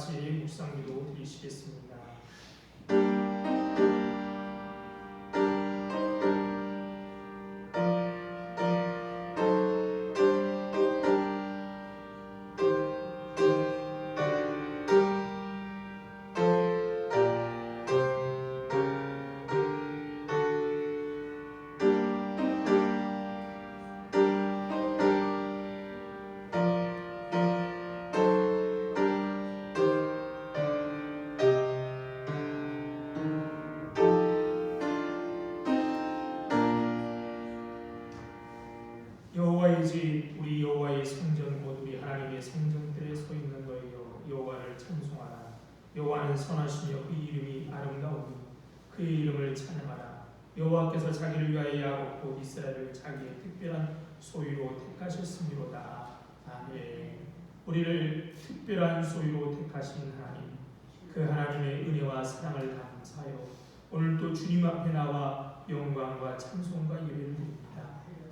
같이 묵상기도 드리시겠습니다. 여호와의 집 우리 여호와의 성전 곧 우리 하나님의 성전들에 서 있는 너희여 여호와를 찬송하라. 여호와는 선하시며 그의 이름이 아름다우니 그의 이름을 찬양하라. 여호와께서 자기를 위하여 야곱 곧 이스라엘을 자기의 특별한 소유로 택하셨음이로다. 아멘. 우리를 특별한 소유로 택하신 하나님, 그 하나님의 은혜와 사랑을 감사하여 오늘도 주님 앞에 나와 영광과 찬송과 예배를 드립니다.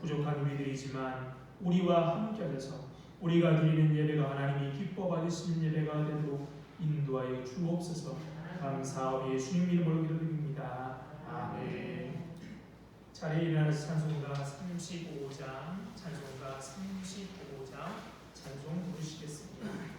부족한 우리들이지만 우리와 함께 하셔서 우리가 드리는 예배가 하나님이 기뻐 받으시는 예배가 되도록 인도하여 주옵소서. 감사하오니 예수님 이름으로 기도드립니다. 아멘. 자리에 일어나서 찬송가 35장 찬송 부르시겠습니다.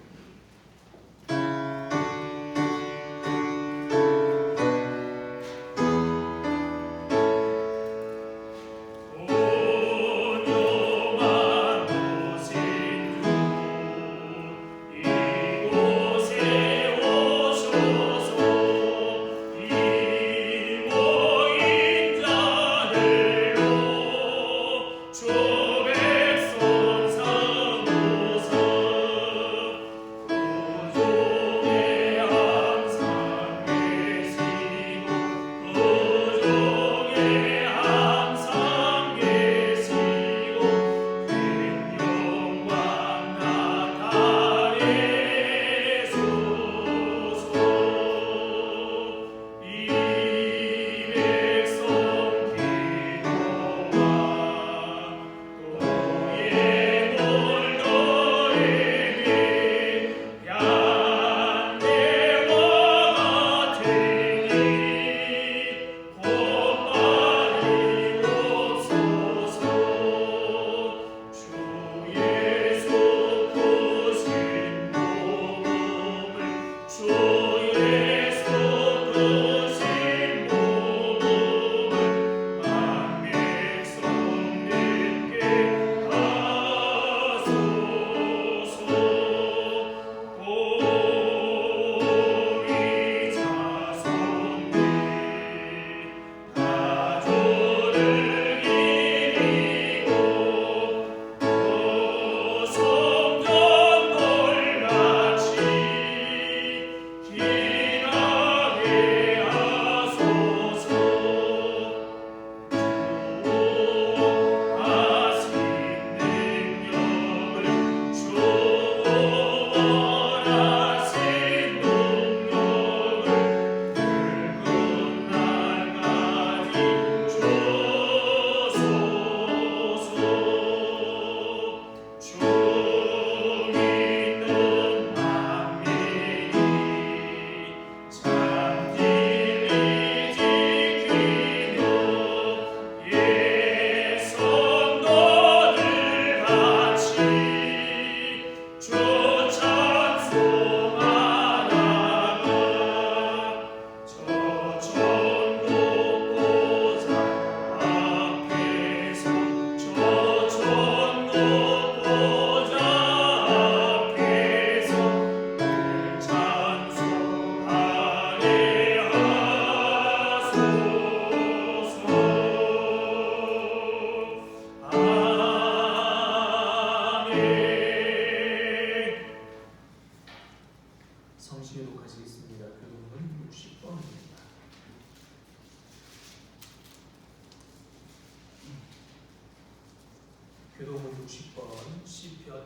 교독은 60번 시편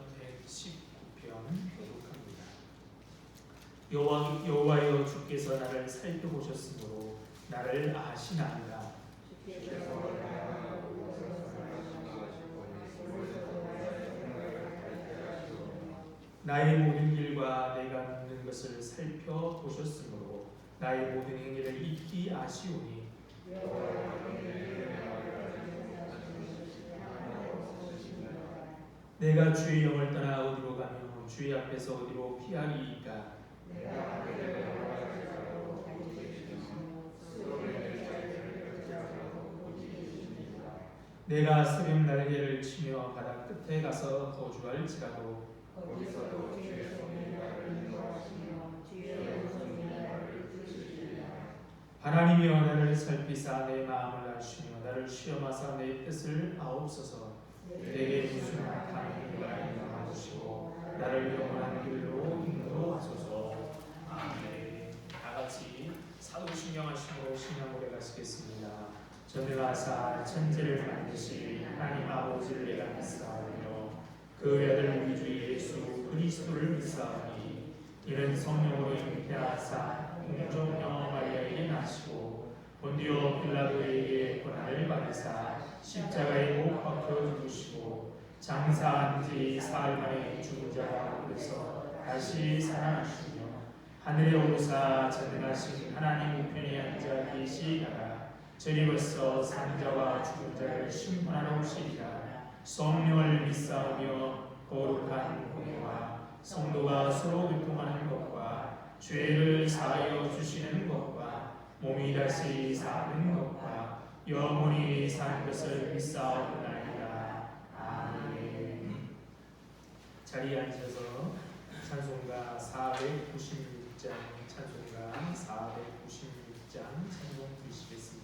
119편 교독합니다. 여호와여 주께서 나를 살펴보셨으므로 나를 아시나이다. 나의 모든 일과 내가 믿는 것을 살펴보셨으므로 나의 모든 행위를 익히 아시오니 내가 주의 영을 떠나 어디로 가며 주의 앞에서 어디로 피하리이까. 내가 새벽 날개를 치며 바다 끝에 가서 거주할지라도 하나님이여 나를 살피사 내 마음을 아시며 나를 시험하사 내 뜻을 아옵소서. 내게 무슨 악한 일을 인정하시고 나를 영원한 길로 인도하소서. 아멘. 다 같이 사도신경 하시고 신앙 고백 하시겠습니다. 전능하사 천지를 만드신 하나님 아버지를 내가 믿사오며 그 아들 우리 주 예수 그리스도를 믿사오니 이는 성령으로 잉태하사 공정녀 마리아에게 나시고 본디오 빌라도에게 고난을 받으사 십자가에 못 박혀 죽으시고 장사한 지 사흘 만에 죽은 자 가운데서 다시 살아나시며 하늘에 오르사 전능하신 하나님 우편에 앉아 계시다가 저리 벌써 산자와 죽은 자를 심판하러 오시리라. 성령을 믿사오며 거룩한 공예와 성도가 서로 교통하는 것과 죄를 사하여 주시는 것과 몸이 다시 사는 것과 영원히 사는 것을 믿사옵나이다. 아멘. 자리에 앉으셔서 찬송가 496장 찬송가 496장 찬송 부르시겠습니다.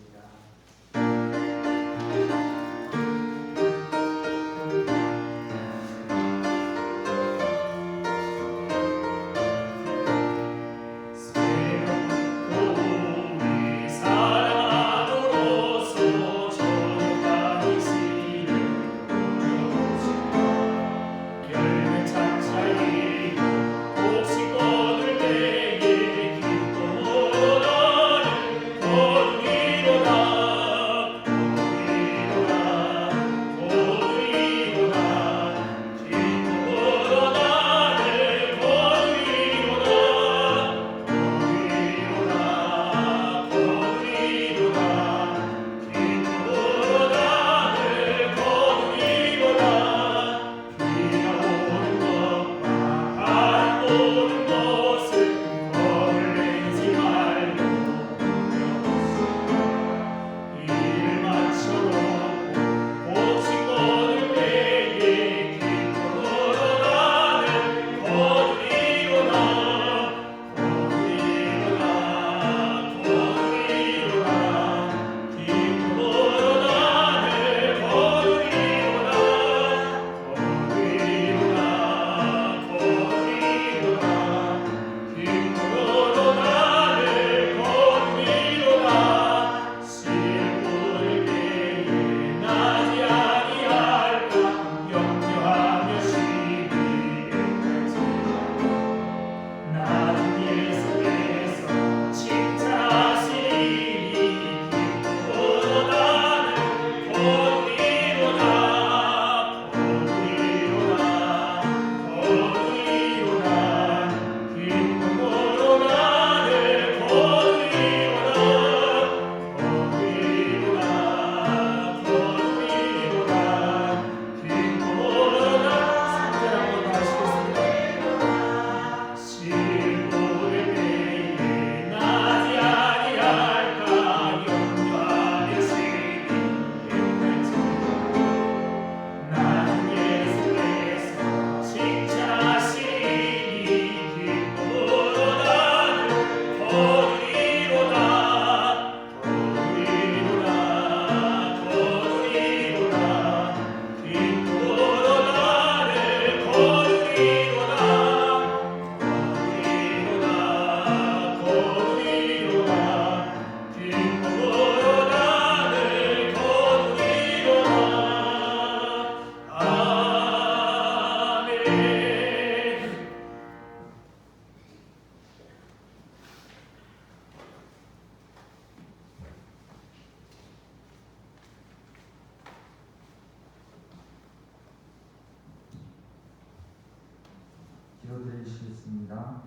기도드리시겠습니다.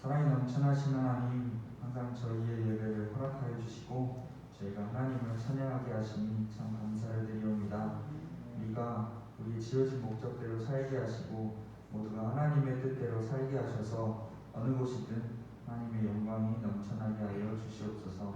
사랑이 넘쳐나신 하나님, 항상 저희의 예배를 허락하여 주시고 저희가 하나님을 찬양하게 하시니 참 감사를 드리옵니다. 우리가 우리 지어진 목적대로 살게 하시고 모두가 하나님의 뜻대로 살게 하셔서 어느 곳이든 하나님의 영광이 넘쳐나게 하여 주시옵소서.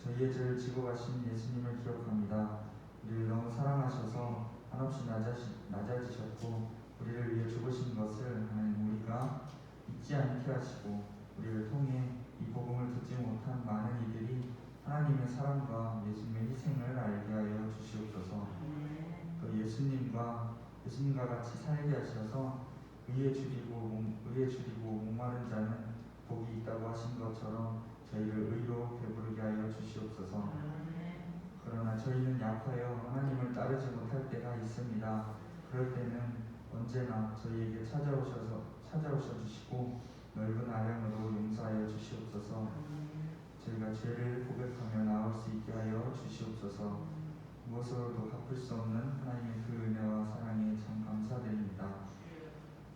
저희의 죄를 지고 가신 예수님을 기억합니다. 우리를 너무 사랑하셔서 한없이 낮아지셨고 우리를 위해 죽으신 것을 하나님 우리가 잊지 않게 하시고 우리를 통해 이 복음을 듣지 못한 많은 이들이 하나님의 사랑과 예수님의 희생을 알게 하여 주시옵소서. 또 예수님과 같이 살게 하셔서 의에 줄이고 목마른 자는 복이 있다고 하신 것처럼 저희를 의로 배부르게 하여 주시옵소서. 그러나 저희는 약하여 하나님을 따르지 못할 때가 있습니다. 그럴 때는 언제나 저희에게 찾아오셔 주시고 넓은 아량으로 용서하여 주시옵소서. 저희가 죄를 고백하며 나올 수 있게 하여 주시옵소서. 무엇으로도 갚을 수 없는 하나님의 그 은혜와 사랑에 참 감사드립니다.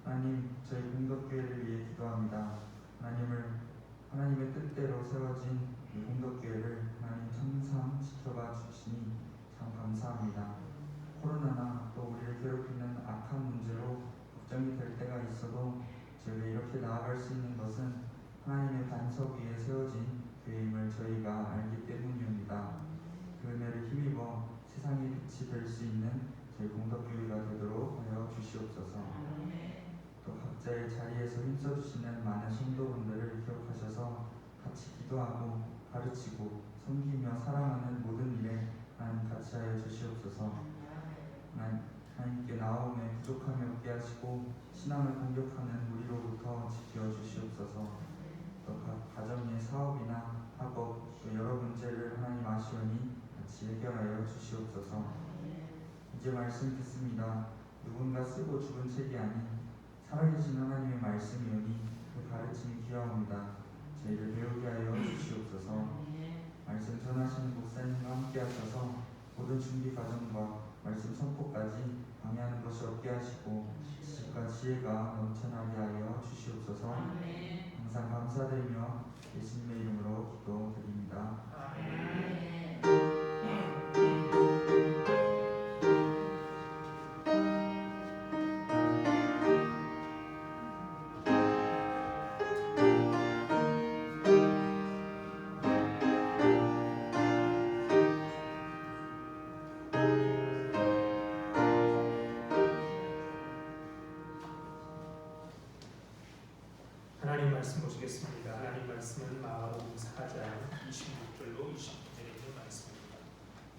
하나님, 저희 공덕교회를 위해 기도합니다. 하나님의 뜻대로 세워진 이 공덕교회를 하나님 항상 지켜봐 주시니 참 감사합니다. 코로나나 또 우리를 괴롭히는 악한 문제로 걱정이 될 때가 있어도 저희가 이렇게 나아갈 수 있는 것은 하나님의 반석 위에 세워진 교회임을 저희가 알기 때문입니다. 그 은혜를 힘입어 세상의 빛이 될 수 있는 저희 공덕교회가 되도록 하여 주시옵소서. 또 각자의 자리에서 힘써주시는 많은 성도분들을 기억하셔서 같이 기도하고 가르치고 섬기며 사랑하는 모든 일에 하나님 같이 하여 주시옵소서. 하나님께 나옴에 부족함이 없게 하시고 신앙을 공격하는 무리로부터 지켜주시옵소서. 또 각 가정의 사업이나 학업 또 여러 문제를 하나님 아시오니 같이 해결하여 주시옵소서. 이제 말씀 듣습니다. 누군가 쓰고 죽은 책이 아닌 살아계신 하나님의 말씀이오니 그 가르침이 귀하옵니다. 저희를 배우게 하여 주시옵소서. 말씀 전하시는 목사님과 함께 하셔서 모든 준비 과정과 말씀 선포까지 방해하는 것이 없게 하시고 지식과 지혜가 넘쳐나게 하여 주시옵소서. 항상 감사드리며 예수님의 이름으로 기도드립니다. 아멘. 하나님 말씀 보시겠습니다. 하나님 말씀은 마가복음 4장 26절로 29절에 있는 말씀입니다.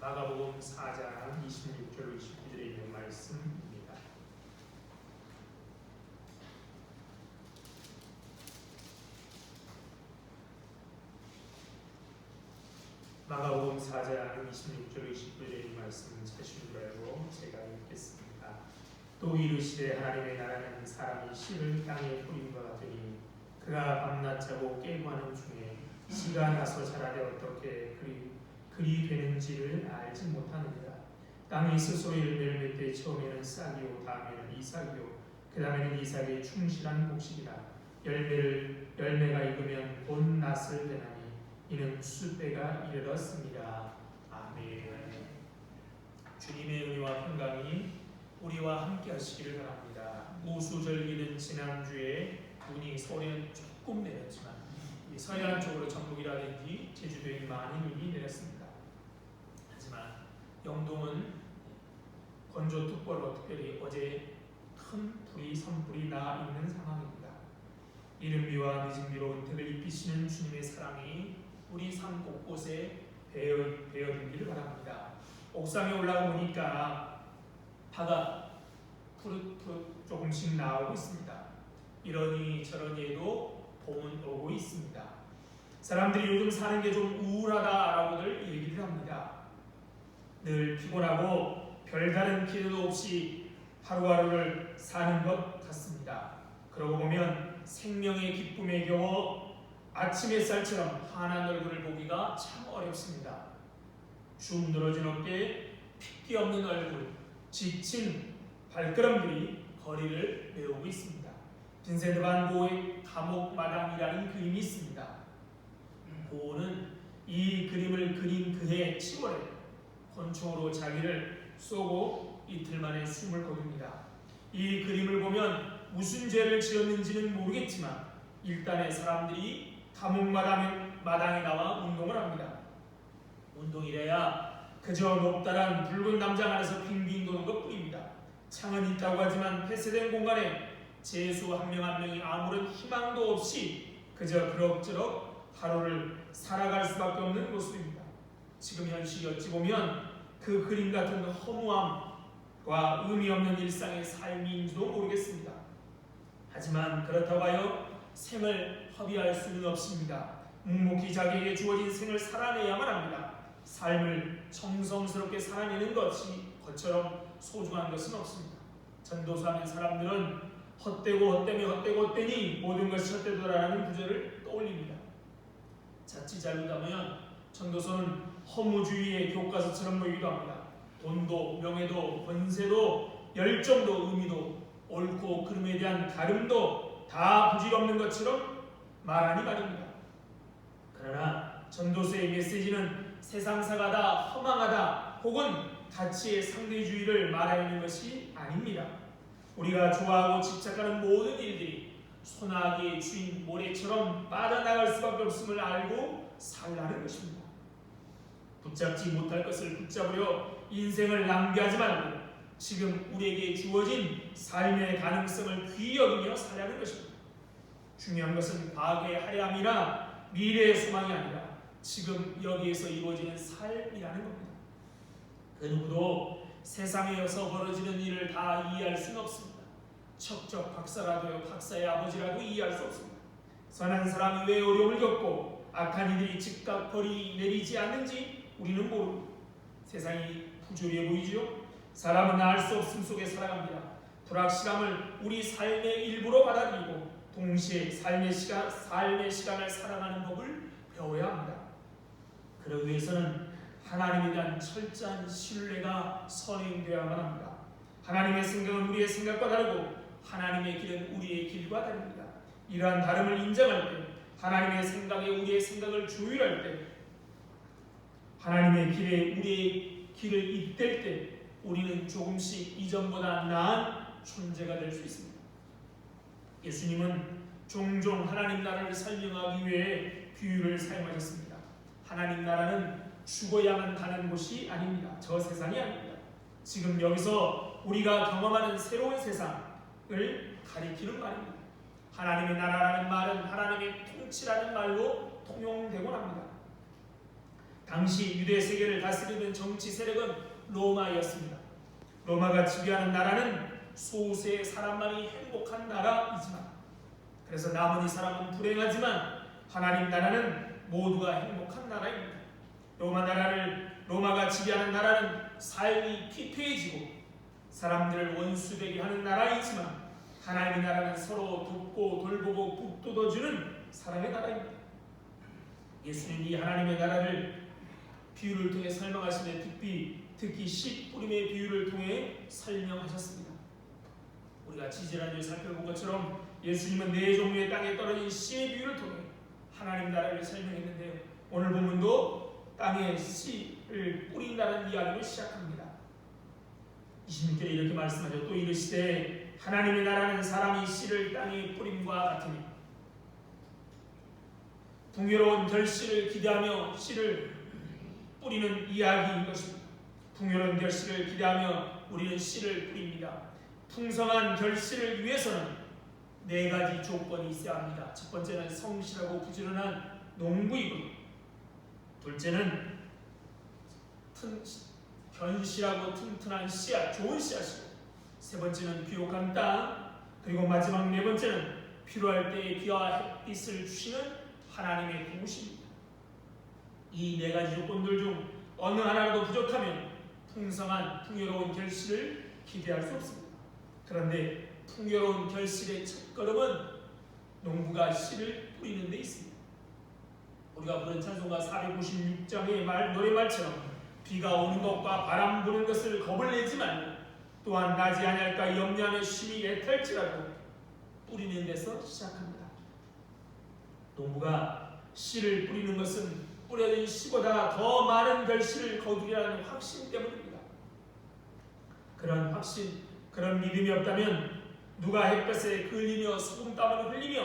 마가복음 4장 26절로 29절에 있는 말씀입니다. 마가복음 4장 26절로 29절에 있는 말씀은 자신 줄 알고 제가 읽겠습니다. 또 이르시되 하나님의 나라는 사람이 씨를 땅에 뿌린 것 같으니 그가 밤낮 자고 깨고 하는 중에 씨가 나서 자라되 어떻게 그리 되는지를 알지 못하느니라. 땅이 스스로 열매를 맺되 처음에는 싹이요 다음에는 이삭이요 그 다음에는 이삭의 충실한 곡식이라. 열매가 익으면 곧 낫을 되나니 이는 숫배가 이르렀습니다. 아멘. 주님의 은혜와 평강이 우리와 함께 하시기를 바랍니다. 우수절기는 지난주에 눈이 서해안 조금 내렸지만 서해안 쪽으로 전북이라든지 제주도에 많은 눈이 내렸습니다. 하지만 영동은 건조특보로 특별히 어제 큰 산불이 나 있는 상황입니다. 이른 비와 늦은 비로 은택을 입히시는 주님의 사랑이 우리 삶 곳곳에 배어들기를 바랍니다. 옥상에 올라가 보니까 파가 푸릇푸릇 조금씩 나오고 있습니다. 이러니 저러니 해도 봄은 오고 있습니다. 사람들이 요즘 사는 게 좀 우울하다라고들 얘기를 합니다. 늘 피곤하고 별다른 기대도 없이 하루하루를 사는 것 같습니다. 그러고 보면 생명의 기쁨에 겨워 아침 햇살처럼 환한 얼굴을 보기가 참 어렵습니다. 쭉 늘어진 어깨에 핏기 없는 얼굴, 지친 발걸음들이 거리를 메우고 있습니다. 빈센트 반 고의 감옥 마당이라는 그림이 있습니다. 고는 이 그림을 그린 그해 7월에 권총으로 자기를 쏘고 이틀 만에 숨을 거둡니다. 이 그림을 보면 무슨 죄를 지었는지는 모르겠지만 일단의 사람들이 감옥 마당에 나와 운동을 합니다. 운동이래야 그저 높다란 붉은 담장 안에서 빙빙 도는 것뿐입니다. 창은 있다고 하지만 폐쇄된 공간에 죄수 한 명 한 명이 아무런 희망도 없이 그저 그럭저럭 하루를 살아갈 수밖에 없는 모습입니다. 지금 현실이 어찌 보면 그 그림 같은 허무함과 의미 없는 일상의 삶인지도 모르겠습니다. 하지만 그렇다고 하여 생을 허비할 수는 없습니다. 묵묵히 자기에게 주어진 생을 살아내야만 합니다. 삶을 정성스럽게 살아내는 것이 것처럼 소중한 것은 없습니다. 전도사하는 사람들은 헛되니 모든 것이 헛되더라라는 구절을 떠올립니다. 자칫 잘못하면 전도서는 허무주의의 교과서처럼 보이기도 합니다. 돈도 명예도 권세도 열정도 의미도 옳고 그름에 대한 다름도 다 부질없는 것처럼 말하니 말입니다. 그러나 전도서의 메시지는 세상사가 다 허망하다 혹은 가치의 상대주의를 말하는 것이 아닙니다. 우리가 좋아하고 집착하는 모든 일들이 소나기의 주인 모래처럼 빠져나갈 수밖에 없음을 알고 살라는 것입니다. 붙잡지 못할 것을 붙잡으려 인생을 낭비하지 말고 지금 우리에게 주어진 삶의 가능성을 귀히 여기며 살라는 것입니다. 중요한 것은 과거의 화려함이나 미래의 소망이 아니라 지금 여기에서 이루어지는 삶이라는 겁니다. 그 누구도 세상에서 벌어지는 일을 다 이해할 수는 없습니다. 척척 박사라도요 박사의 아버지라도 이해할 수 없습니다. 선한 사람이 왜 어려움을 겪고 악한 이들이 즉각 벌이 내리지 않는지 우리는 모릅니다. 세상이 부조리해 보이지요? 사람은 알 수 없음 속에 살아갑니다. 불확실함을 우리 삶의 일부로 받아들이고 동시에 삶의 시간을 살아가는 법을 배워야 합니다. 그러기 위해서는 하나님에 대한 철저한 신뢰가 선행되어야만 합니다. 하나님의 생각은 우리의 생각과 다르고 하나님의 길은 우리의 길과 다릅니다. 이러한 다름을 인정할 때, 하나님의 생각에 우리의 생각을 조율할 때, 하나님의 길에 우리의 길을 잇댈 때 우리는 조금씩 이전보다 나은 존재가 될 수 있습니다. 예수님은 종종 하나님 나라를 설명하기 위해 비유를 사용하셨습니다. 하나님 나라는 죽어야만 가는 곳이 아닙니다. 저 세상이 아닙니다. 지금 여기서 우리가 경험하는 새로운 세상을 가리키는 말입니다. 하나님의 나라라는 말은 하나님의 통치라는 말로 통용되곤 합니다. 당시 유대 세계를 다스리는 정치 세력은 로마였습니다. 로마가 지배하는 나라는 소수의 사람만이 행복한 나라이지만, 그래서 남은 이 사람은 불행하지만 하나님 나라는 모두가 행복한 나라입니다. 로마가 지배하는 나라는 삶이 피폐해지고 사람들을 원수되게 하는 나라이지만 하나님의 나라는 서로 돕고 돌보고 북돋워주는 사람의 나라입니다. 예수님이 이 하나님의 나라를 비유를 통해 설명하시는 특히 씨 뿌림의 비유를 통해 설명하셨습니다. 우리가 지지난주에 살펴본 것처럼 예수님은 네 종류의 땅에 떨어진 씨의 비유를 통해 하나님 나라를 설명했는데요. 오늘 본문도 땅에 씨를 뿌린다는 이야기를 시작합니다. 26절에 이렇게 말씀하죠. 또 이르시되 하나님의 나라는 사람이 씨를 땅에 뿌림과 같으니 풍요로운 결실을 기대하며 씨를 뿌리는 이야기인 것입니다. 풍요로운 결실을 기대하며 우리는 씨를 뿌립니다. 풍성한 결실을 위해서는 네 가지 조건이 있어야 합니다. 첫 번째는 성실하고 부지런한 농부이고, 둘째는 견실하고 튼튼한 씨앗, 좋은 씨앗이고, 세 번째는 비옥한 땅, 그리고 마지막 네 번째는 필요할 때에 비와 햇빛을 주시는 하나님의 도우심입니다. 이 네 가지 조건들 중 어느 하나라도 부족하면 풍요로운 결실을 기대할 수 없습니다. 그런데 풍요로운 결실의 첫걸음은 농부가 씨를 뿌리는 데 있습니다. 우리가 부른 찬송가 496장의 노래말처럼 비가 오는 것과 바람 부는 것을 겁을 내지 말고 또한 나지 아니할까 염려하며 심히 애탈지라도 뿌리는 데서 시작합니다. 농부가 씨를 뿌리는 것은 뿌려진 씨보다 더 많은 결실을 거두리라는 확신 때문입니다. 그런 확신, 그런 믿음이 없다면 누가 햇볕에 그을리며 소금땀을 흘리며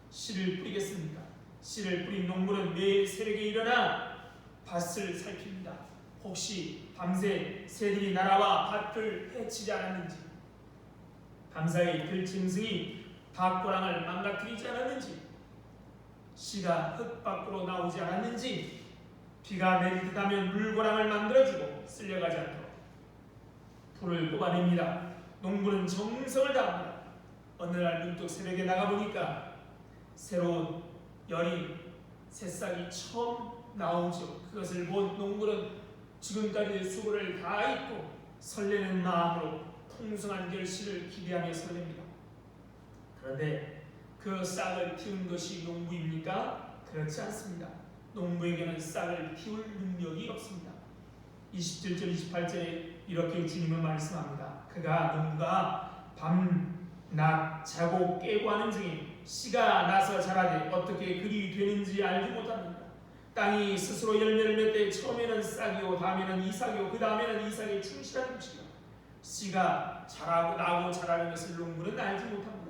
씨를 뿌리겠습니까? 씨를 뿌린 농부는 매일 새벽에 일어나 밭을 살핍니다. 혹시 밤새 새들이 날아와 밭을 해치지 않았는지, 밤사이 들짐승이 밭고랑을 망가뜨리지 않았는지, 씨가 흙 밖으로 나오지 않았는지, 비가 내릴 듯하면 물고랑을 만들어주고 쓸려가지 않도록 풀을 뽑아냅니다. 농부는 정성을 다합니다. 어느 날 문득 새벽에 나가보니까 새로운 열이, 새싹이 처음 나오죠. 그것을 본 농부는 지금까지의 수고를 다 잊고 설레는 마음으로 풍성한 결실을 기대하며 설렙니다. 그런데 그 싹을 틔운 것이 농부입니까? 그렇지 않습니다. 농부에게는 싹을 틔울 능력이 없습니다. 27절 28절에 이렇게 주님은 말씀합니다. 농부가 밤낮 자고 깨고 하는 중에 씨가 나서 자라되 어떻게 그리 되는지 알지 못합니다. 땅이 스스로 열매를 맺되 처음에는 싹이요 다음에는 이삭이요 그 다음에는 이삭의 충실한 음식이요 씨가 자라고 나고 자라는 것을 농부는 알지 못합니다.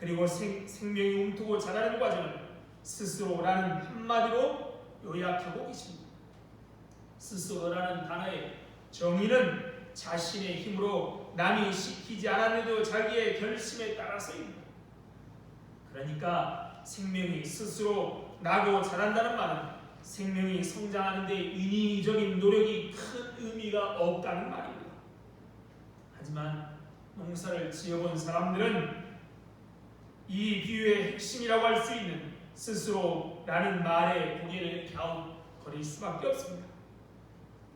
그리고 생명이 움트고 자라는 과정을 스스로라는 한마디로 요약하고 계십니다. 스스로라는 단어의 정의는 자신의 힘으로 남이 시키지 않았는데도 자기의 결심에 따라서입니다. 그러니까 생명이 스스로 나고 자란다는 말은 생명이 성장하는 데 인위적인 노력이 큰 의미가 없다는 말입니다. 하지만 농사를 지어본 사람들은 이 비유의 핵심이라고 할 수 있는 스스로라는 말에 고개를 갸웃거릴 수밖에 없습니다.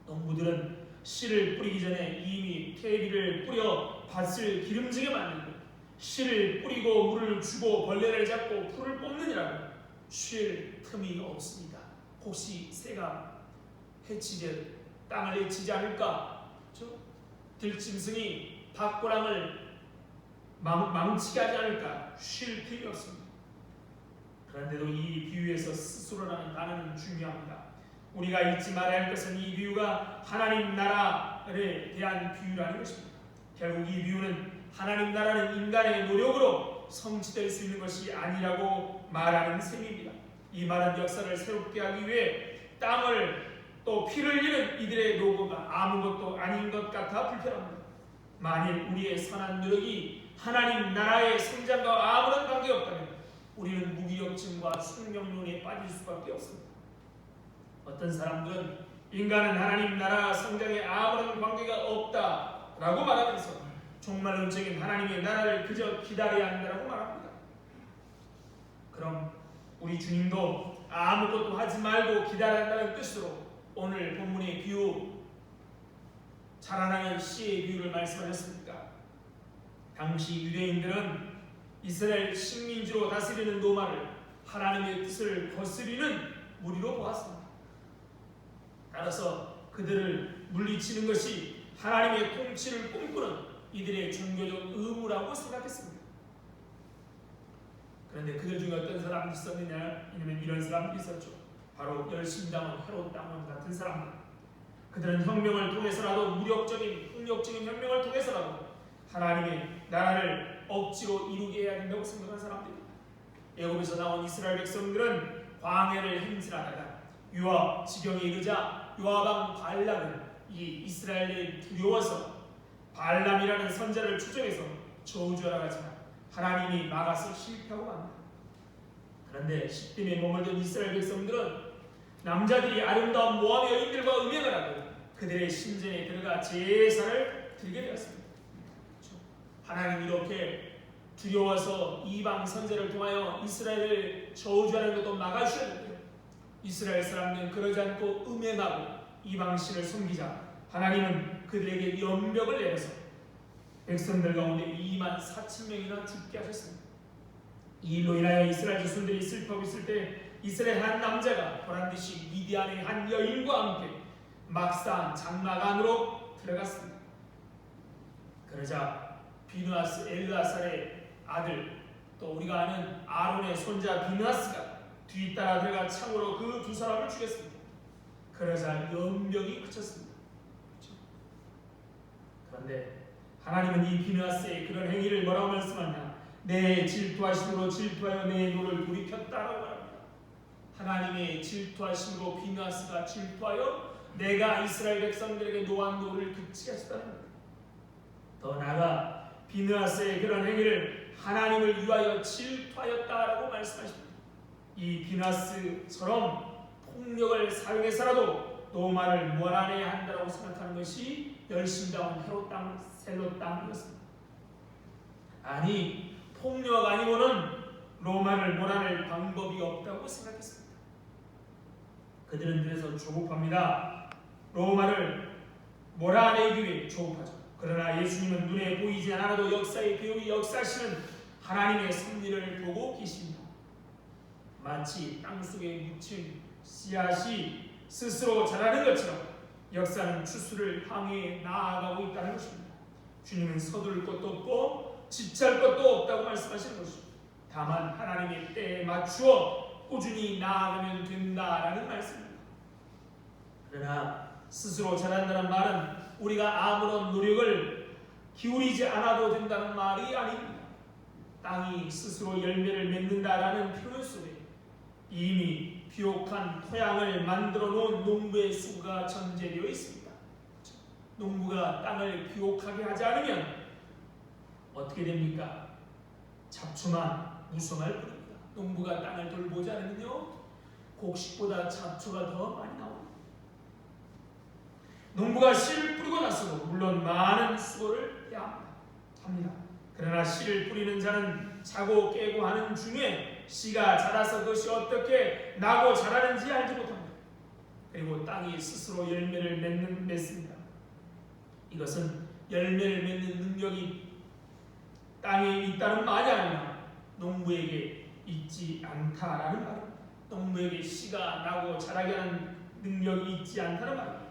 농부들은 씨를 뿌리기 전에 이미 퇴비를 뿌려 밭을 기름지게 만들고 씨를 뿌리고 물을 주고 벌레를 잡고 풀을 뽑느니라고 쉴 틈이 없습니다. 혹시 새가 해치지 땅을 해치지 않을까? 그렇죠? 들짐승이 밭고랑을 망치게 하지 않을까? 쉴 틈이 없습니다. 그런데도 이 비유에서 스스로라는 단어는 중요합니다. 우리가 잊지 말아야 할 것은 이 비유가 하나님 나라에 대한 비유라는 것입니다. 결국 이 비유는 하나님 나라는 인간의 노력으로 성취될 수 있는 것이 아니라고 말하는 셈입니다. 이 말은 역사를 새롭게 하기 위해 땀을 또 피를 흘리는 이들의 노고가 아무것도 아닌 것 같아 불편합니다. 만일 우리의 선한 노력이 하나님 나라의 성장과 아무런 관계없다면 우리는 무기력증과 숙명론에 빠질 수밖에 없습니다. 어떤 사람들은 인간은 하나님 나라 성장에 아무런 관계가 없다라고 말하면서 종말론적인 하나님의 나라를 그저 기다려야 한다고 말합니다. 그럼 우리 주님도 아무것도 하지 말고 기다려야 한다는 뜻으로 오늘 본문의 비유, 자라나는 씨의 비유를 말씀하셨습니까? 당시 유대인들은 이스라엘 식민지로 다스리는 로마를 하나님의 뜻을 거스리는 무리로 보았습니다. 따라서 그들을 물리치는 것이 하나님의 통치를 꿈꾸는 이들의 종교적 의무라고 생각했습니다. 그런데 그들 중에 어떤 사람이 있었느냐? 이런 사람들이 있었죠. 바로 열심당원, 헤롯당원 같은 사람들. 그들은 혁명을 통해서라도 무력적인, 폭력적인 혁명을 통해서라도 하나님의 나라를 억지로 이루게 해야 된다고 생각한 사람들입니다. 애굽에서 나온 이스라엘 백성들은 광야를 행진하다가 유아 지경에 이르자 요압 왕 발람은 이 이스라엘을 두려워서 발람이라는 선자를 추종해서 저주하러 가지만 하나님이 막아서 실패하고 맙니다. 그런데 십림에 머물던 이스라엘 백성들은 남자들이 아름다운 모압의 여인들과 음행을 하고 그들의 신전에 들어가 제사를 드리게 되었습니다. 하나님이 이렇게 두려워서 이방 선제를 통하여 이스라엘을 저주하는 것도 막아주셨는데 이스라엘 사람들은 그러지 않고 음행하고 이방신을 섬기자 하나님은 그들에게 연병을 내려서 백성들 가운데 24,000명이나 죽게 하셨습니다. 이 일로 인하여 이스라엘 자손들이 슬퍼하고 있을 때 이스라엘 한 남자가 보란듯이 미디안의 한 여인과 함께 막상 장막 안으로 들어갔습니다. 그러자 비누아스 엘르아살의 아들 또 우리가 아는 아론의 손자 비느하스가 뒤따라 들어가 창으로 그 두 사람을 죽였습니다. 그러자 연병이 그쳤습니다. 그렇죠? 그런데 하나님은 이 비느하스의 그런 행위를 뭐라고 말씀하냐? 내 질투하심으로 질투하여 내 노를 돌이켰다라고 말합니다. 하나님의 질투하심으로 비느하스가 질투하여 내가 이스라엘 백성들에게 노한 노를 그치게 하셨다는 겁니다. 더 나아가 비느하스의 그런 행위를 하나님을 위하여 질투하였다라고 말씀하십니다. 이 비느하스처럼 폭력을 사용해서라도 로마를 몰아내야 한다고 생각하는 것이 열심당한 헤롯 땅, 셀롯 땅이었습니다. 아니, 폭력 아니고는 로마를 몰아낼 방법이 없다고 생각했습니다. 그들은 그래서 조급합니다. 로마를 몰아내기 위해 조급하죠. 그러나 예수님은 눈에 보이지 않아도 역사의 배우이 역사하시는 하나님의 섭리를 보고 계십니다. 마치 땅속에 묻힌 씨앗이 스스로 자라는 것처럼 역사는 추수를 향해 나아가고 있다는 것입니다. 주님은 서두를 것도 없고 지체할 것도 없다고 말씀하시는 것입니다. 다만 하나님의 때에 맞추어 꾸준히 나아가면 된다라는 말씀입니다. 그러나 스스로 자란다는 말은 우리가 아무런 노력을 기울이지 않아도 된다는 말이 아닙니다. 땅이 스스로 열매를 맺는다라는 표현 속에 이미 비옥한 토양을 만들어 놓은 농부의 수가 전제되어 있습니다. 농부가 땅을 비옥하게 하지 않으면 어떻게 됩니까? 잡초만 무성할 뿐입니다. 농부가 땅을 돌보지 않으면요, 곡식보다 잡초가 더 많이 나옵니다. 농부가 씨를 뿌리고 나서도 물론 많은 수고를 해야 합니다. 그러나 씨를 뿌리는 자는 자고 깨고 하는 중에 씨가 자라서 그것이 어떻게 나고 자라는지 알지 못합니다. 그리고 땅이 스스로 열매를 맺습니다. 이것은 열매를 맺는 능력이 땅에 있다는 말이 아니라 농부에게 있지 않다라는 말입니다. 농부에게 씨가 나고 자라게 하는 능력이 있지 않다는 말입니다.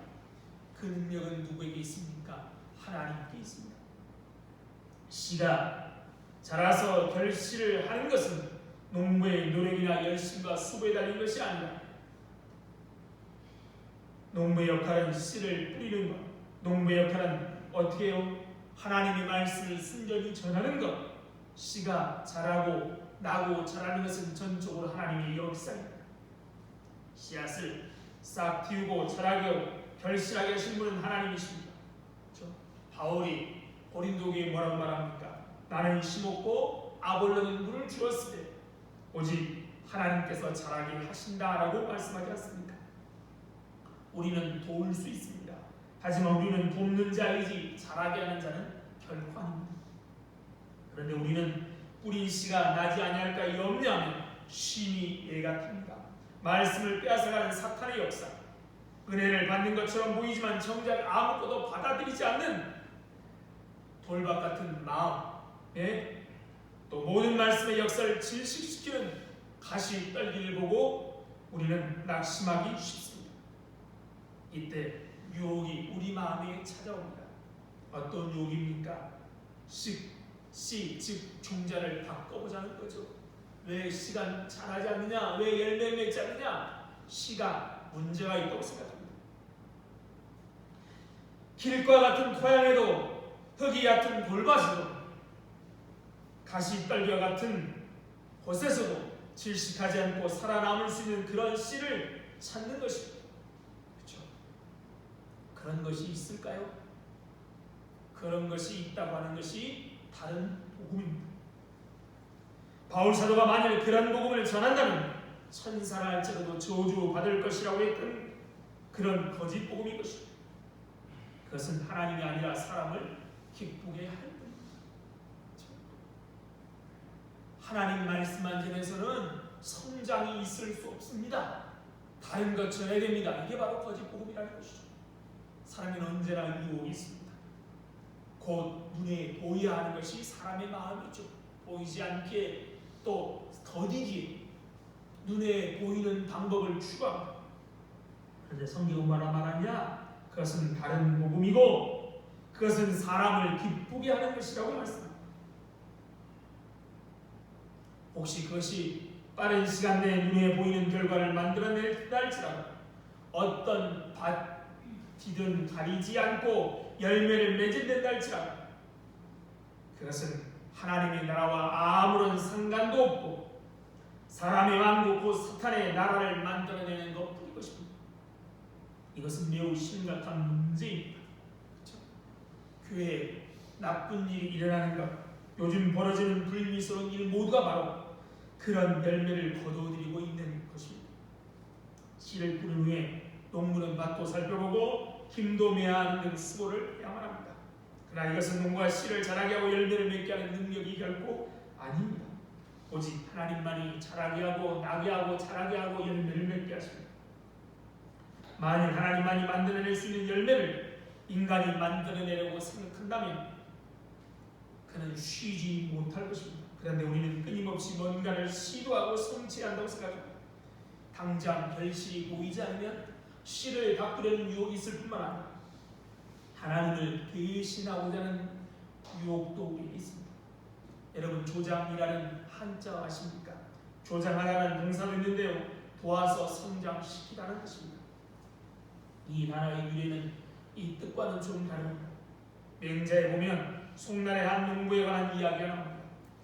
그 능력은 누구에게 있습니까? 하나님께 있습니다. 씨가 자라서 결실을 하는 것은 농부의 노력이나 열심과 수고에 달린 것이 아니라 농부의 역할은 씨를 뿌리는 것, 농부의 역할은 어떻게 해요? 하나님의 말씀을 순전히 전하는 것. 씨가 자라고 나고 자라는 것은 전적으로 하나님의 역사입니다. 씨앗을 싹 틔우고 자라게 하고 결실하게 하신 분은 하나님이십니다. 그렇죠? 바울이 고린도교에 뭐라고 말합니까? 나는 심었고 아볼로는 물을 주었으되 오직 하나님께서 자라게 하신다라고 말씀하지 않습니까? 우리는 도울 수 있습니다. 하지만 우리는 돕는 자이지 자라게 하는 자는 결코 아닙니다. 그런데 우리는 뿌린 씨가 나지 아니할까 염려하면 심히 예 같습니다. 말씀을 빼앗아가는 사탄의 역사, 은혜를 받는 것처럼 보이지만 정작 아무것도 받아들이지 않는 돌박 같은 마음, 또 모든 말씀의 역사를 질식시키는 가시 떨기를 보고 우리는 낙심하기 쉽습니다. 이때 유혹이 우리 마음에 찾아옵니다. 어떤 유혹입니까? 씨, 즉 종자를 바꿔보자는 거죠. 왜 씨가 자라지 않느냐? 왜 열매를 맺지 않느냐? 씨가 문제가 있다고 생각합니다. 길과 같은 토양에도 흙이 얕은 돌밭에도 가시떨기와 같은 곳에서도 질식하지 않고 살아남을 수 있는 그런 씨를 찾는 것입니다. 그렇죠? 그런 것이 있을까요? 그런 것이 있다고 하는 것이 다른 복음입니다. 바울 사도가 만일 그런 복음을 전한다면 천사라 할지라도 저주받을 것이라고 했던 그런 거짓 복음인 것입니다. 그것은 하나님이 아니라 사람을 기쁘게 할 뿐입니다. 하나님 말씀만 전해서는 성장이 있을 수 없습니다. 다른 것 전해야 됩니다. 이게 바로 거짓 복음이라는 것이죠. 사람은 언제나 유혹이 있습니다. 곧 눈에 보여야 하는 것이 사람의 마음이죠. 보이지 않게 또 더디게 눈에 보이는 방법을 추구합니다. 그런데 성경은 뭐라 말하냐? 그것은 다른 복음이고 그것은 사람을 기쁘게 하는 것이라고 말씀합니다. 혹시 그것이 빠른 시간 내에 눈에 보이는 결과를 만들어낼다 할지라도 어떤 밭이든 가리지 않고 열매를 맺은다 할지라도 그것은 하나님의 나라와 아무런 상관도 없고 사람의 왕국 곧 사탄의 나라를 만들어내는 것뿐인 것입니다. 이것은 매우 심각한 문제입니다. 그렇죠? 교회에 나쁜 일이 일어나는 것, 요즘 벌어지는 불미스러운 일 모두가 바로 그런 열매를 거둬들이고 있는 것입니다. 씨를 뿌린 후에 농부는 밭도 살펴보고 힘도 매야 하는 등 수고를 해야만 합니다. 그러나 이것은 농부가 씨를 자라게 하고 열매를 맺게 하는 능력이 결코 아닙니다. 오직 하나님만이 자라게 하고 나게 하고 자라게 하고 열매를 맺게 하십니다. 만일 하나님만이 만들어낼 수 있는 열매를 인간이 만들어내려고 생각한다면 그는 쉬지 못할 것입니다. 그런데 우리는 끊임없이 뭔가를 시도하고 성취한다고 생각합니다. 당장 결실이 보이지 않으면 씨를 바꾸려는 유혹이 있을 뿐만 아니라 하나님을 배신하고자 하는 유혹도 우리에게 있습니다. 여러분, 조장이라는 한자 아십니까? 조장하라는 동사도 있는데요, 도와서 성장시키라는 뜻입니다. 이 단어의 유래는 이 뜻과는 좀 다릅니다. 맹자에 보면 송날의 한 농부에 관한 이야기가 나옵니다.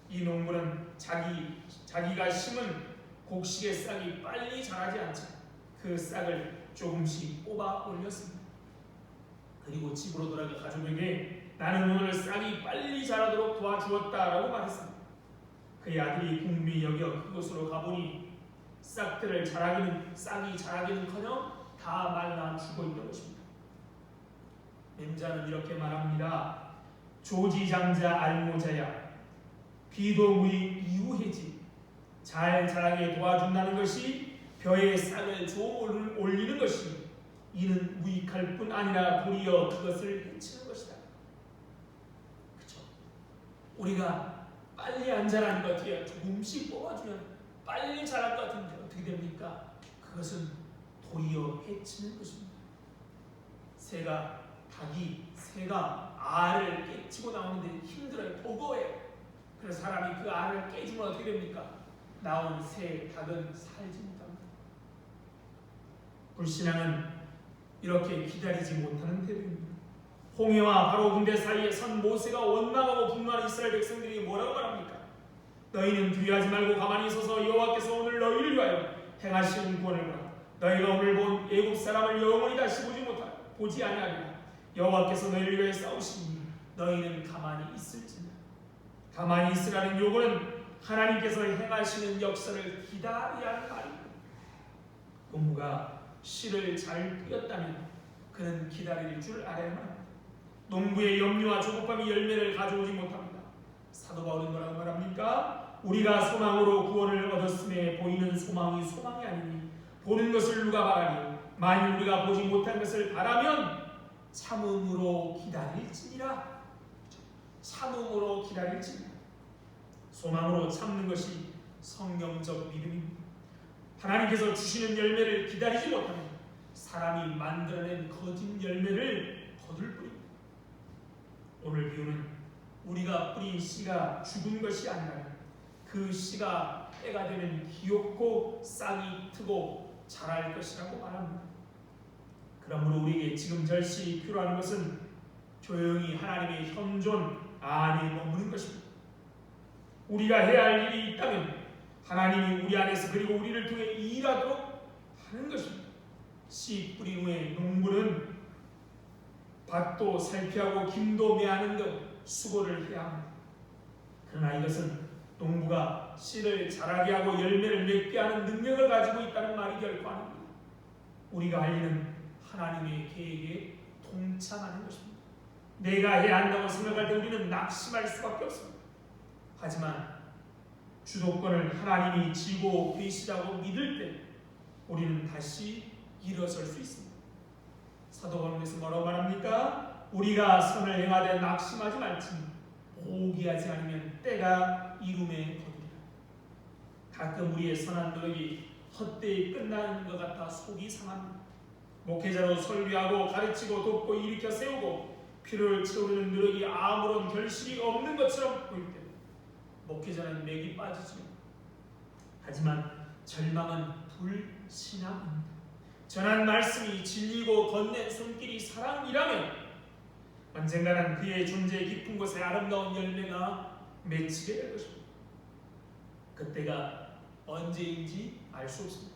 이 농부는 자기가 심은 곡식의 싹이 빨리 자라지 않자 그 싹을 조금씩 뽑아 올렸습니다. 그리고 집으로 돌아가 가족에게 나는 오늘 싹이 빨리 자라도록 도와주었다라고 말했습니다. 그의 아들이 궁금히 여겨 그곳으로 가보니 싹이 자라기는커녕 다 말라 죽어 있던 것입니다. 맹자는 이렇게 말합니다. 조지장자 알모자야 비도 무익 이우해지. 잘 자라게 도와준다는 것이 벼에 싹을 좀 올리는 것이 이는 무익할 뿐 아니라 도리어 그것을 해치는 것이다. 그렇죠? 우리가 빨리 안 자라는 것 같아요. 조금씩 뽑아주면 빨리 자랄 것 같은데 어떻게 됩니까? 그것은 도리어 해치는 것입니다. 새가 알을 깨치고 나오는데 힘들어요. 버거워요. 그래서 사람이 그 알을 깨주면 어떻게 됩니까? 나온 닭은 살지 못합니다. 불신앙은 이렇게 기다리지 못하는 태도입니다. 홍해와 바로 군대 사이에 선 모세가 원망하고 분노하는 이스라엘 백성들이 뭐라고 말합니까? 너희는 두려워하지 말고 가만히 서서 여호와께서 오늘 너희를 위하여 행하시는 구원을 보라. 너희가 오늘 본 애굽 사람을 영원히 다시 보지 아니하리라. 여호와께서 너희를 위하여 싸우시니 너희는 가만히 있을지니라. 가만히 있으라는 요구는 하나님께서 행하시는 역사를 기다려야 하는 말입니다. 농부가 씨를 잘 뿌렸다면 그는 기다릴 줄 알아야만 합니다. 농부의 염려와 조급함이 열매를 가져오지 못합니다. 사도 바울은 뭐라고 말합니까? 우리가 소망으로 구원을 얻었음에 보이는 소망이 소망이 아니니 보는 것을 누가 바라니 만일 우리가 보지 못한 것을 바라면 참음으로 기다릴지니라. 참음으로 기다릴지니라. 소망으로 참는 것이 성경적 믿음입니다. 하나님께서 주시는 열매를 기다리지 못하면 사람이 만들어낸 거짓 열매를 거둘 뿐입니다. 오늘 비유는 우리가 뿌린 씨가 죽은 것이 아니라 그 씨가 때가 되면 귀엽고 싹이 트고 자랄 것이라고 말합니다. 그러므로 우리에게 지금 절실히 필요한 것은 조용히 하나님의 현존 안에 머무는 것입니다. 우리가 해야 할 일이 있다면 하나님이 우리 안에서 그리고 우리를 통해 일하도록 하는 것입니다. 씨 뿌린 후에 농부는 밭도 살피하고 김도 매하는 등 수고를 해야 합니다. 그러나 이것은 농부가 씨를 자라게 하고 열매를 맺게 하는 능력을 가지고 있다는 말이 결코 아닙니다. 우리가 할 일은 하나님의 계획에 동참하는 것입니다. 내가 해야 한다고 생각할 때 우리는 낙심할 수밖에 없습니다. 하지만 주도권을 하나님이 쥐고 계시다고 믿을 때 우리는 다시 일어설 수 있습니다. 사도 바울께서 뭐라고 말합니까? 우리가 선을 행하되 낙심하지 말지니 포기하지 않으면 때가 이름에 거두리라. 가끔 우리의 선한 노력이 헛되이 끝나는 것 같아 속이 상합니다. 목회자로 설교하고 가르치고 돕고 일으켜 세우고 피를 채우는 노력이 아무런 결실이 없는 것처럼 보일 때 목회자는 맥이 빠지지요. 하지만 절망은 불신앙입니다. 전한 말씀이 진리고 건넨 손길이 사랑이라면 언젠가는 그의 존재 깊은 곳에 아름다운 열매가 맺히게 될 것입니다. 그때가 언제인지 알 수 없습니다.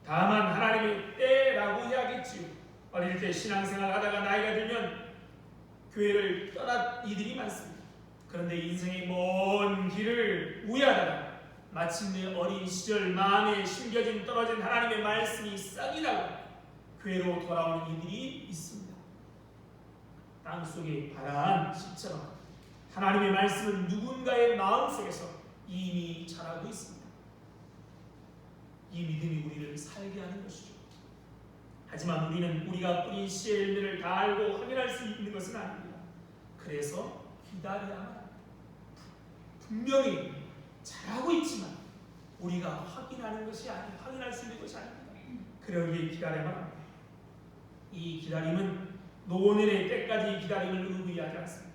다만 하나님의 때라고 이야기했지요. 어릴 때 신앙생활 하다가 나이가 들면 교회를 떠난 이들이 많습니다. 그런데 인생의 먼 길을 우회하다가 마침내 어린 시절 마음에 심겨진 떨어진 하나님의 말씀이 싹이 나고 교회로 돌아오는 이들이 있습니다. 땅속에 바라한 씨처럼 하나님의 말씀은 누군가의 마음속에서 이미 자라고 있습니다. 이 믿음이 우리를 살게 하는 것이죠. 하지만 우리는 우리가 뿌린 씨의 열매를 다 알고 확인할 수 있는 것은 아닙니다. 그래서 기다려야 합니다. 분명히 잘하고 있지만 우리가 확인할 수 있는 것이 아닙니다. 그러기에 기다려야만 합니다. 이 기다림은 노년의 때까지 기다림을 의미하지 않습니다.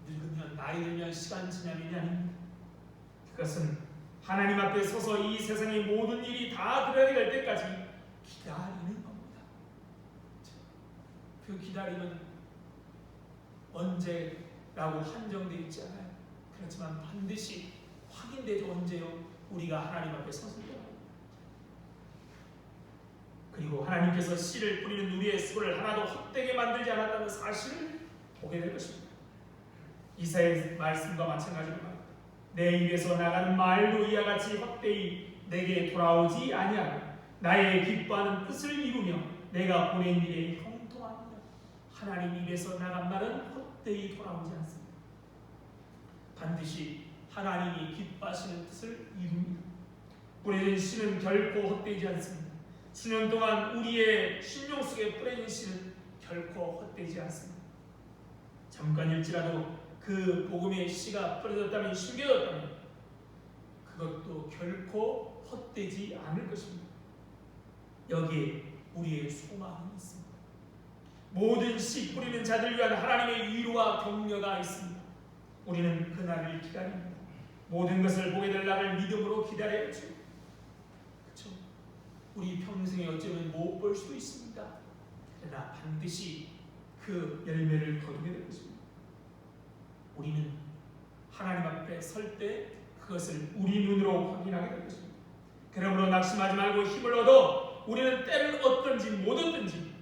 늙으면 나이 들면 시간 지나면이 아닙니다. 그것은 하나님 앞에 서서 이 세상의 모든 일이 다 드러나게 될 때까지 기다리는 겁니다. 그 기다림은 언제라고 한정되어 있지 않아요. 그렇지만 반드시 확인되죠. 언제요? 우리가 하나님 앞에 섰을 때. 그리고 하나님께서 씨를 뿌리는 우리의 수고를 하나도 헛되게 만들지 않았다는 사실을 보게 될 것입니다. 이사야의 말씀과 마찬가지로 말입니다. 내 입에서 나가는 말도 이와 같이 헛되이 내게 돌아오지 아니하고 나의 기뻐하는 뜻을 이루며 내가 보낸 일에 형통하느냐. 하나님 입에서 나간 말은 헛되이 돌아오지 않습니다. 반드시 하나님이 기뻐하시는 뜻을 이룹니다. 뿌려진 씨는 결코 헛되지 않습니다. 수년 동안 우리의 심령 속에 뿌려진 씨는 결코 헛되지 않습니다. 잠깐일지라도 그 복음의 씨가 뿌려졌다면, 심겨졌다면 그것도 결코 헛되지 않을 것입니다. 여기에 우리의 소망이 있습니다. 모든 씨 뿌리는 자들 위한 하나님의 위로와 격려가 있습니다. 우리는 그날을 기다립니다. 모든 것을 보게 될 날을 믿음으로 기다려야죠. 그렇죠? 우리 평생에 어쩌면 못 볼 수도 있습니다. 그러나 반드시 그 열매를 거두게 될 것입니다. 우리는 하나님 앞에 설 때 그것을 우리 눈으로 확인하게 될 것입니다. 그러므로 낙심하지 말고 힘을 얻어 우리는 때를 얻든지 못 얻든지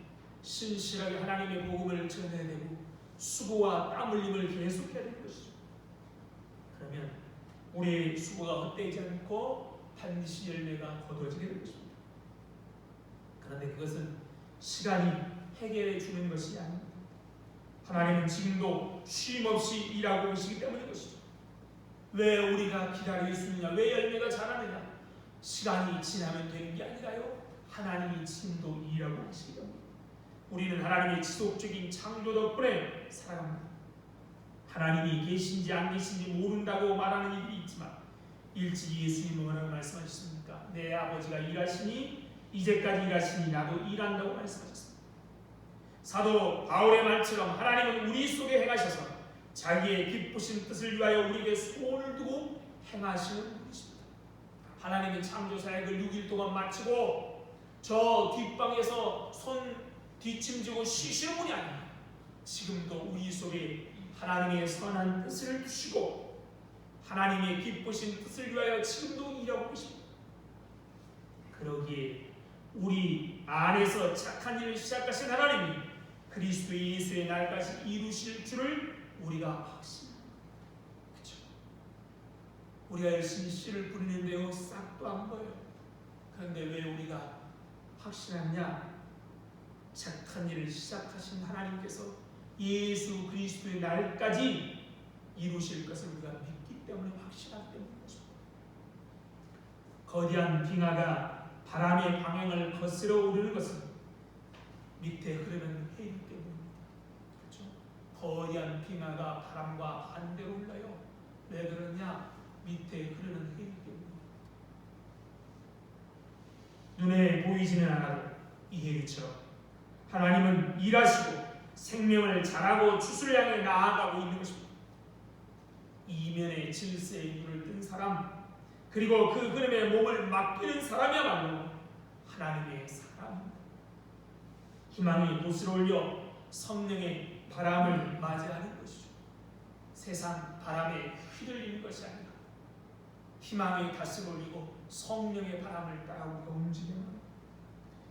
신실하게 하나님의 복음을 전해야 되고 수고와 땀 흘림을 계속해야 되는 것이죠. 그러면 우리의 수고가 헛되지 않고 반드시 열매가 거두어지게 될 것입니다. 그런데 그것은 시간이 해결해 주는 것이 아닙니다. 하나님은 지금도 쉼없이 일하고 계시기 때문인 것이죠. 왜 우리가 기다릴 수 있느냐? 왜 열매가 자라느냐? 시간이 지나면 되는 게 아니라요. 하나님이 지금도 일하고 계시기 때문입니다. 우리는 하나님의 지속적인 창조 덕분에 살아갑니다. 하나님이 계신지 안 계신지 모른다고 말하는 이들이 있지만 일찍 예수님은 뭐라고 말씀하셨습니까? 내 아버지가 일하시니 이제까지 일하시니 나도 일한다고 말씀하셨습니다. 사도 바울의 말처럼 하나님은 우리 속에 행하셔서 자기의 기쁘신 뜻을 위하여 우리에게 소원을 두고 행하시는 분이십니다. 하나님의 창조 사역을 6일 동안 마치고 저 뒷방에서 손 뒷짐지고 쉬시는 분이 아닙니다. 지금도 우리 속에 하나님의 선한 뜻을 두시고 하나님의 기쁘신 뜻을 위하여 지금도 일하고 계십니다. 그러기에 우리 안에서 착한 일을 시작하신 하나님이 그리스도 예수의 날까지 이루실 줄을 우리가 확신합니다. 그렇죠? 우리가 열심히 씨를 뿌리는데요 싹도 안 보여요. 그런데 왜 우리가 확신하냐? 착한 일을 시작하신 하나님께서 예수 그리스도의 날까지 이루실 것을 우리가 믿기 때문에 확신하기 때문인 것입니다. 거대한 빙하가 바람의 방향을 거스러 오르는 것은 밑에 흐르는 해일 때문입니다. 그렇죠? 거대한 빙하가 바람과 반대로 흘러요. 왜 그러냐? 밑에 흐르는 해일 때문입니다. 눈에 보이지는 않아도 이 해일처럼 하나님은 일하시고 생명을 자라고 주수를 향해 나아가고 있는 것입니다. 이면에 질서의 눈을 뜬 사람 그리고 그 흐름에 몸을 맡기는 사람이야말로 하나님의 사람입니다. 희망의 돛을 올려 성령의 바람을 맞이하는 것이죠. 세상 바람에 휘둘리는 것이 아니라 희망의 닷을 올리고 성령의 바람을 따라 우리가 움직이는 것.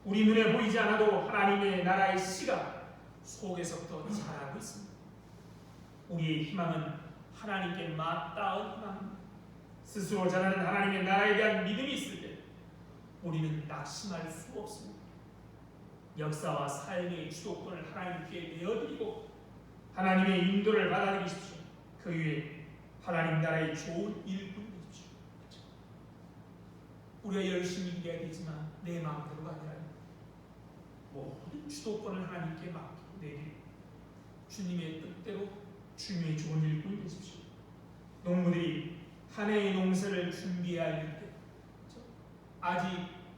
우리 눈에 보이지 않아도 하나님의 나라의 씨가 속에서부터 자라고 있습니다. 우리의 희망은 하나님께 맞닿은 희망입니다. 스스로 자라는 하나님의 나라에 대한 믿음이 있을 때 우리는 낙심할 수 없습니다. 역사와 사역의 주도권을 하나님께 내어드리고 하나님의 인도를 받아들이십시오. 그 위에 하나님 나라의 좋은 일꾼이 되십시오. 우리가 열심히 일해야 되지만 내 마음대로가 아니라 모든 주도권을 하나님께 맡기고 내리고 주님의 뜻대로 주님의 좋은 일꾼이 되십시오. 농부들이 한 해의 농사를 준비해야 할 때 아직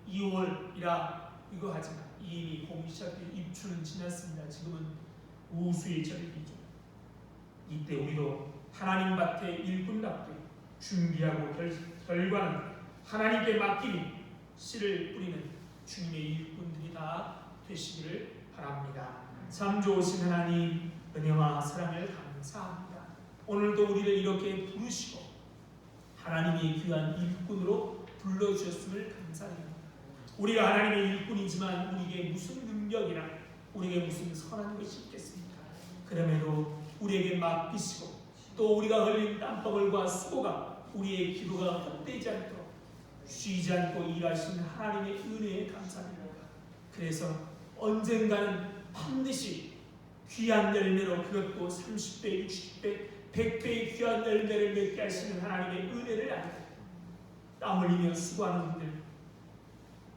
2월이라 이거 하지만 이미 봄이 시작돼 입추는 지났습니다. 지금은 우수의 절기죠. 이때 우리도 하나님 밭의 일꾼답게 준비하고 결과는 하나님께 맡기니 씨를 뿌리는 주님의 일꾼들이 다 되시기를 바랍니다. 참 좋으신 하나님, 은혜와 사랑을 감사합니다. 오늘도 우리를 이렇게 부르시고 하나님의 귀한 일꾼으로 불러주셨음을 감사드립니다. 우리가 하나님의 일꾼이지만 우리에게 무슨 능력이나 우리에게 무슨 선한 것이 있겠습니까? 그럼에도 우리에게 맡기시고 또 우리가 흘린 땀방울과 수고가 우리의 기도가 헛되지 않도록 쉬지 않고 일하시는 하나님의 은혜에 감사드립니다. 그래서 언젠가는 반드시 귀한 열매로 그것도 30배, 60배, 100배의 귀한 열매를 맺게 하시는 하나님의 은혜를 알고 땀 흘리며 수고하는 분들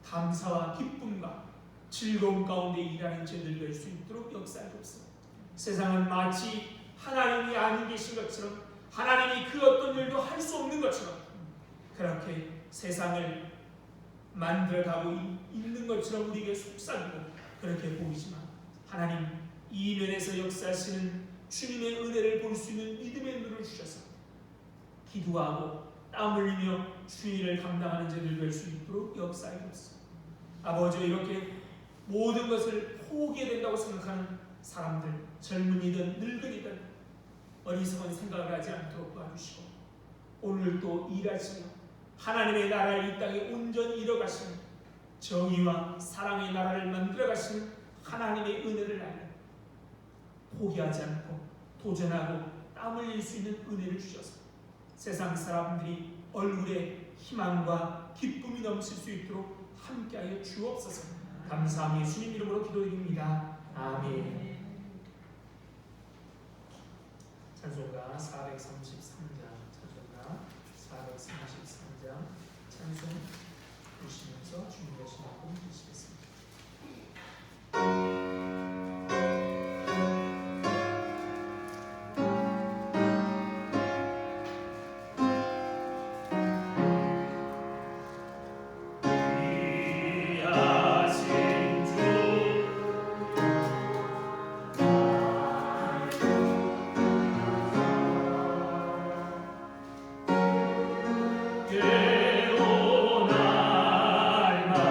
감사와 기쁨과 즐거움 가운데 일하는 저들 될 수 있도록 역사하옵소서. 세상은 마치 하나님이 아니 계신 것처럼 하나님이 그 어떤 일도 할 수 없는 것처럼 그렇게 세상을 만들어가고 있는 것처럼 우리에게 속삭이고 그렇게 보이지만 하나님 이 면에서 역사하시는 주님의 은혜를 볼 수 있는 믿음의 눈을 주셔서 기도하고 땀 흘리며 주의를 감당하는 자들 될 수 있도록 역사하옵소서. 아버지, 이렇게 모든 것을 포기해야 된다고 생각하는 사람들, 젊은이든 늙은이든 어리석은 생각을 하지 않도록 도와주시고 오늘 또 일하시며 하나님의 나라를 이 땅에 온전히 이뤄가시는 정의와 사랑의 나라를 만들어가시는 하나님의 은혜를 알고 포기하지 않고 도전하고 땀 흘릴 수 있는 은혜를 주셔서 세상 사람들이 얼굴에 희망과 기쁨이 넘칠 수 있도록 함께하여 주옵소서. 감사함이 예수님 이름으로 기도드립니다. 아멘. 찬송가 433장 찬송가 433장 찬송 보시면서 준비하신 만큼 드시겠습니다. 괴로운 날마다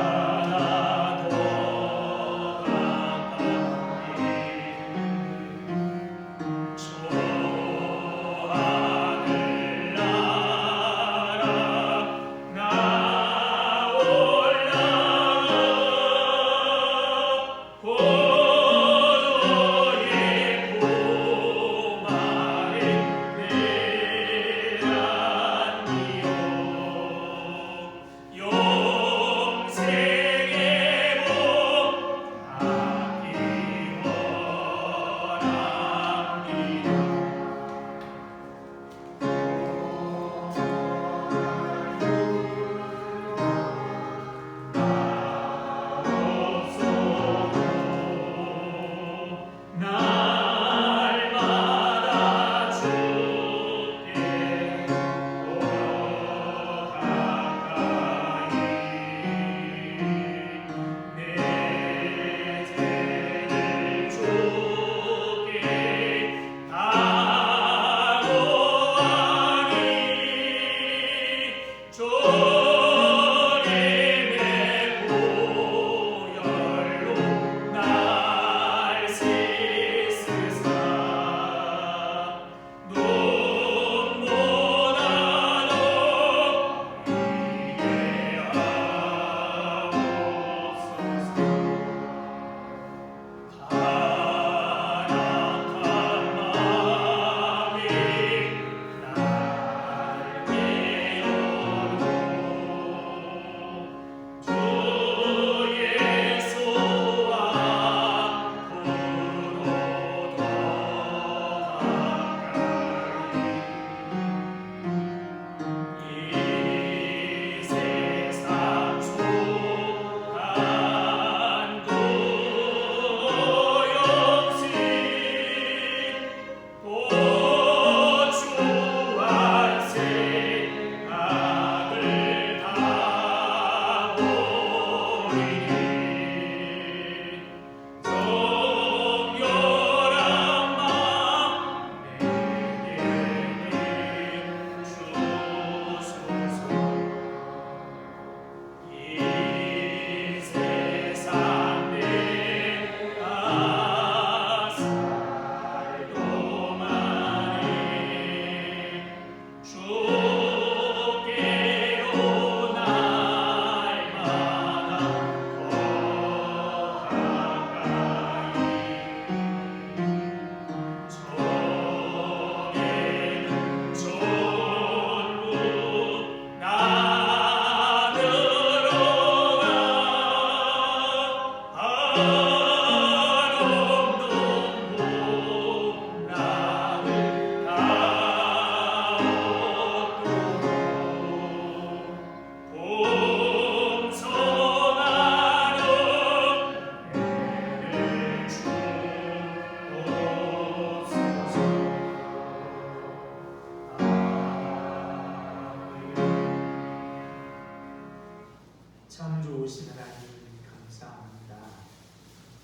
참 좋으신 하나님 감사합니다.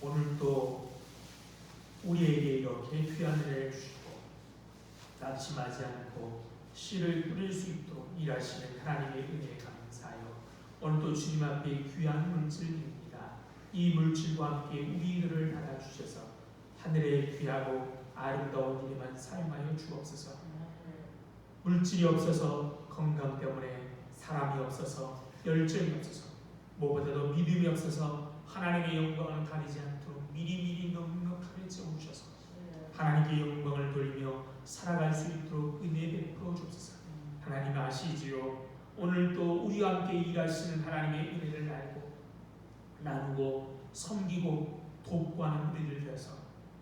오늘도 우리에게 이렇게 귀한 은혜를 주시고 낙심하지 않고 씨를 뿌릴 수 있도록 일하시는 하나님의 은혜에 감사하여 오늘도 주님 앞에 귀한 물질입니다. 이 물질과 함께 우리들을 받아주셔서 하늘의 귀하고 아름다운 일에만 사용하여 주옵소서. 물질이 없어서 건강 때문에 사람이 없어서 열정이 없어서 무엇보다도 믿음이 없어서 하나님의 영광을 가리지 않도록 미리미리 넉넉하게 채우셔서 하나님께 영광을 돌리며 살아갈 수 있도록 은혜 베풀어 주옵소서. 하나님 아시지요. 오늘도 우리와 함께 일하시는 하나님의 은혜를 알고 나누고 섬기고 돕고 하는 우리를 위해서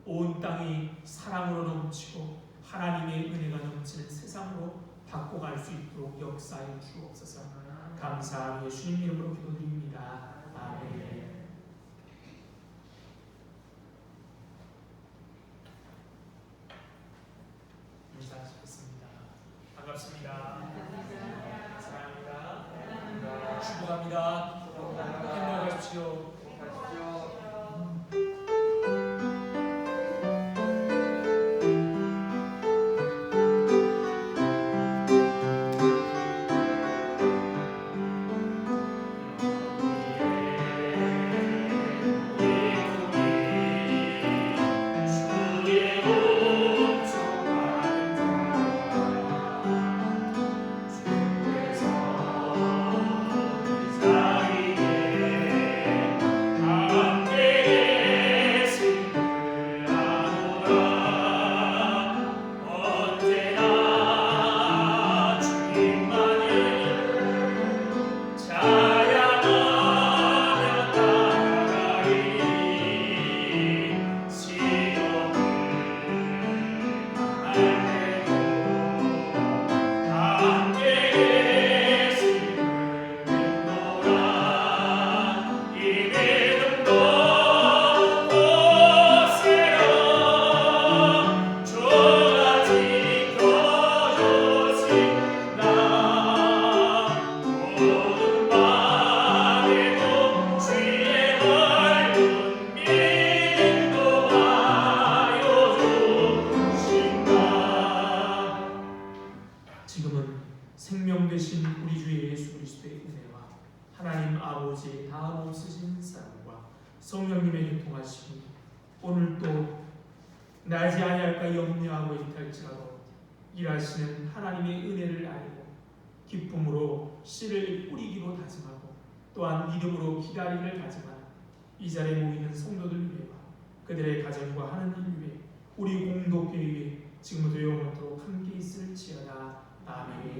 온 땅이 사랑으로 넘치고 하나님의 은혜가 넘치는 세상으로 바꿔갈 수 있도록 역사해 주옵소서. 감사하며 예수님 이름으로 기도드립니다. 아멘. 인사하시겠습니다. 반갑습니다. 사랑합니다. 축복합니다. 행복하십시오. 성령님의 교통하심이 오늘도 나지 아니할까 염려하고 있할지라도 일하시는 하나님의 은혜를 알고 기쁨으로 씨를 뿌리기로 다짐하고 또한 믿음으로 기다리기를 다짐하는 이 자리에 모이는 성도들 위해와 그들의 가정과 하는 일 위해 우리 공동체 위해 지금부터 영원토록 함께 있을지어다. 아멘.